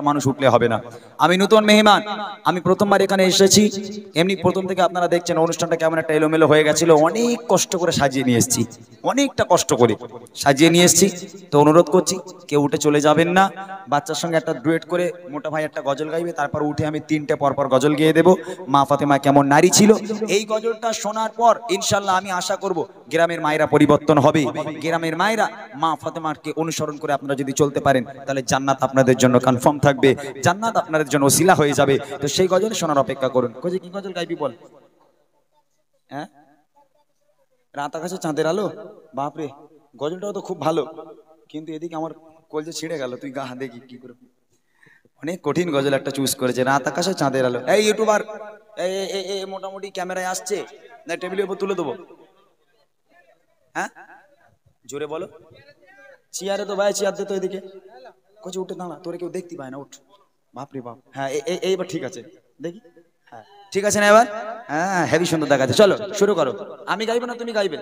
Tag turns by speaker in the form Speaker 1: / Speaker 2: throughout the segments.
Speaker 1: মানুষ উঠলে হবে না। আমি নতুন মেহমান, আমি প্রথমবার এখানে এসেছি। এমনি প্রথম থেকে আপনারা দেখছেন অনুষ্ঠানটা কেমন একটা এলোমেলো হয়ে গেছিল। অনেক কষ্ট করে সাজিয়ে নিয়ে এসেছি, অনেকটা কষ্ট করে সাজিয়ে নিয়ে এসেছি। তো অনুরোধ করছি কেউ উঠে চলে যাবেন না। বাচ্চার সঙ্গে একটা ডুয়েট করে মোটা ভাই একটা গজল গাইবে, তারপর উঠে আমি তিনটে পরপর গজল গেয়ে দেবো। মা ফাতেমা কেমন নারী ছিল, এই গজলটা শোনার পর ইনশাল্লাহ আমি আশা করব গ্রামের মায়েরা পরিবর্তন হবে। গ্রামের মায়েরা মা ফাতেমাকে অনুসরণ করে আপনারা যদি চলতে পারেন তাহলে জান্নাত আপনাদের জন্য কনফার্ম থাকবে, জান্নাত আপনাদের জন্য ওসিলা হয়ে যাবে। তো সেই গজল শোনার অপেক্ষা করুন। কোজি কি গজল গাইবি বল? হ্যাঁ, রাত আকাশে চাঁদের আলো। বাপরে, গজলটাও তো খুব ভালো, কিন্তু এদিকে আমার কলজে ছিঁড়ে গেল। তুই গা দেখি কি করে, অনেক কঠিন গজল একটা চুজ করেছে, রাত আকাশে চাঁদের আলো। এই ইউটিউবার, মোটামুটি ক্যামেরায় আসছে না, টেবিলের উপর তুলে দেবো? হ্যাঁ জোরে বলো। চেয়ারে তো ভাই, চেয়ার দে তো এদিকে। কোচি উঠে দাঁড়া, তোরে কেউ দেখতে পায় না, উঠ। বাপরে বাপ, হ্যাঁ এইবার ঠিক আছে, দেখি। হ্যাঁ ঠিক আছে না এবার? হ্যাঁ হেভি সুন্দর দেখাচ্ছে। চলো শুরু করো। আমি গাইবো না তুমি গাইবে?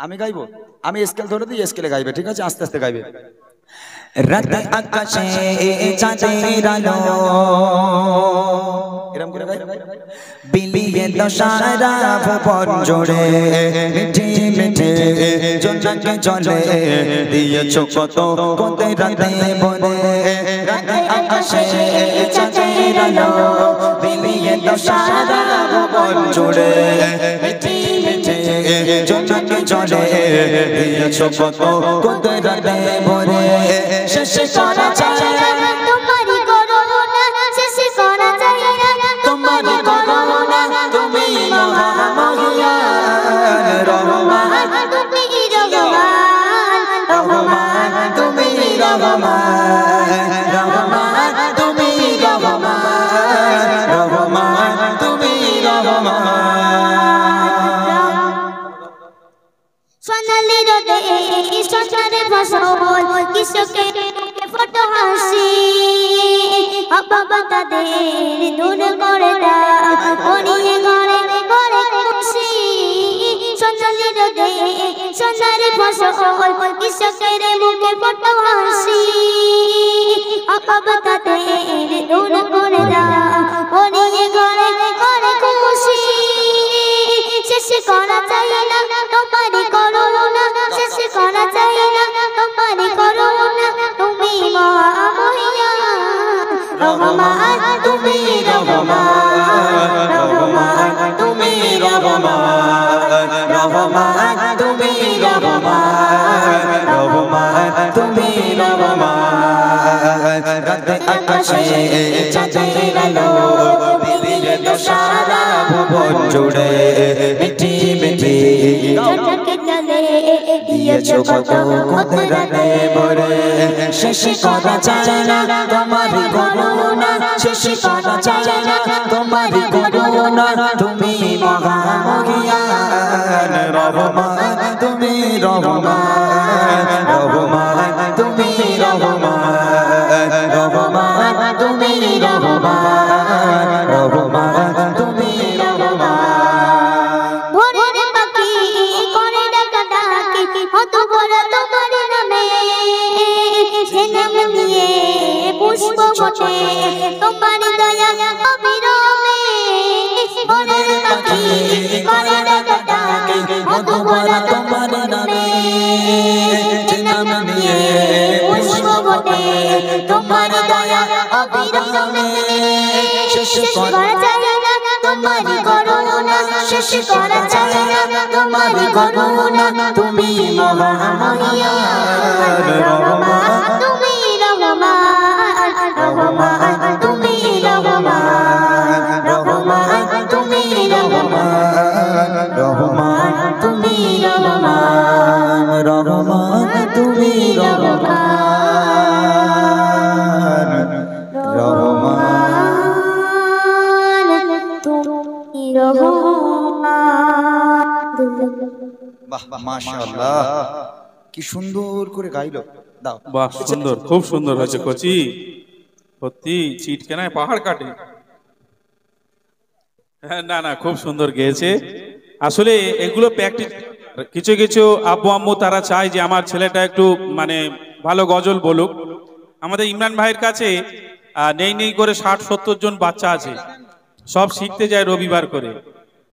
Speaker 1: আমি গাইবো, আমি স্কেল ধরে দিই, স্কেলে গাইবে, ঠিক আছে? আস্তে আস্তে গাইবে। রাত আকাশে চাঁদের আলো, এরকম করে গাই। বিলিয়ে দশারা ভুবন জুড়ে মিঠে মিঠে জোনাকি জলে দিয়েছো কত কোতে রাতে বলে। রাত আকাশে চাঁদের আলো, বিলিয়ে দশারা ভুবন জুড়ে মিঠে মিঠে জোনাকি জলে দিয়েছো কত কোতে রাতে বলে। শেষ করা যায় না তোমারি করুণা, শেষ করা যায় না তোমারি করুণা। তুমি মহামহিয়ান রহমান, তুমি রহমান, রহমান তুমি রহমান, রহমান তুমি রহমান, রহমান তুমি রহমান।
Speaker 2: সোনালি রোদে সোনারে ফসল, কৃষকের ফটো হাসি বাবা তাদের দূর করে দাও, করিয়ে ঘরে ঘরে খুশি। সোনালি রোদে সোনারে ফসল, কৃষকের মুখে ফটো হাসি বাবা তাদের দূর করে দাও, করিয়ে ঘরে ঘরে খুশি। শেষ করা যায় না তোমারি করুণা, শেষ করা যায় না তোমারি করুণা। তুমি মহামহিয়ান রহমান, তুমি রহমান, রহমান তুমি রহমান, রহমান তুমি রহমান, রহমান তুমি রহমান। রাত আকাশে চাঁদের আলো, বিলিয়ে দশারা ভুবন জুড়ে মিঠি মিঠি জোনাকি জলে দিয়েছো কত কোতে রাতে বলে। শেষ করা যায় না তোমারি করুণা, শেষ করা যায় না তোমারি করুণা। তুমি মহামহিয়ান রহমান, তুমি রহমান, রহমান তুমি রহমান, রহমান তুমি রহমান, রহমান তুমি রহমান। ভোরের পাখি করে ডাকা ডাকি কত বড় তোমার নামে, সে নাম নিয়ে পুষ্প ফোটে তোমার দয়া অবিরামে। ভোরের পাখি করে ডাকা ডাকি কত বড় তোমার নামে, সে নাম নিয়ে পুষ্প ফোটে তোমার দয়া অবিরামে। শেষ করা যায় না তোমারি করুণা, শেষ করা যায় না তোমারি করুণা। তুমি মহামহিয়ান রহমান, তুমি রহমান, রহমান তুমি রহমান, রহমান তুমি রহমান, রহমান তুমি রহমান, রহমান তুমি রহমান, রহমান তুমি রহমান।
Speaker 1: বাহ মাশাআল্লাহ, কি সুন্দর করে গাইলো। দাও।
Speaker 3: বাহ সুন্দর, খুব সুন্দর হয়েছে কোচি, সত্যি চিটকেনায় পাহাড় কাটে। হ্যাঁ না না, খুব সুন্দর গেয়েছে। আসলে এগুলো প্র্যাকটিস, কিছু কিছু আব্বু আম্মু তারা চায় যে আমার ছেলেটা একটু মানে ভালো গজল বলুক। আমাদের ইমরান ভাইয়ের কাছে নেই নেই করে 60-70 জন বাচ্চা আছে, সব শিখতে যায় রবিবার করে।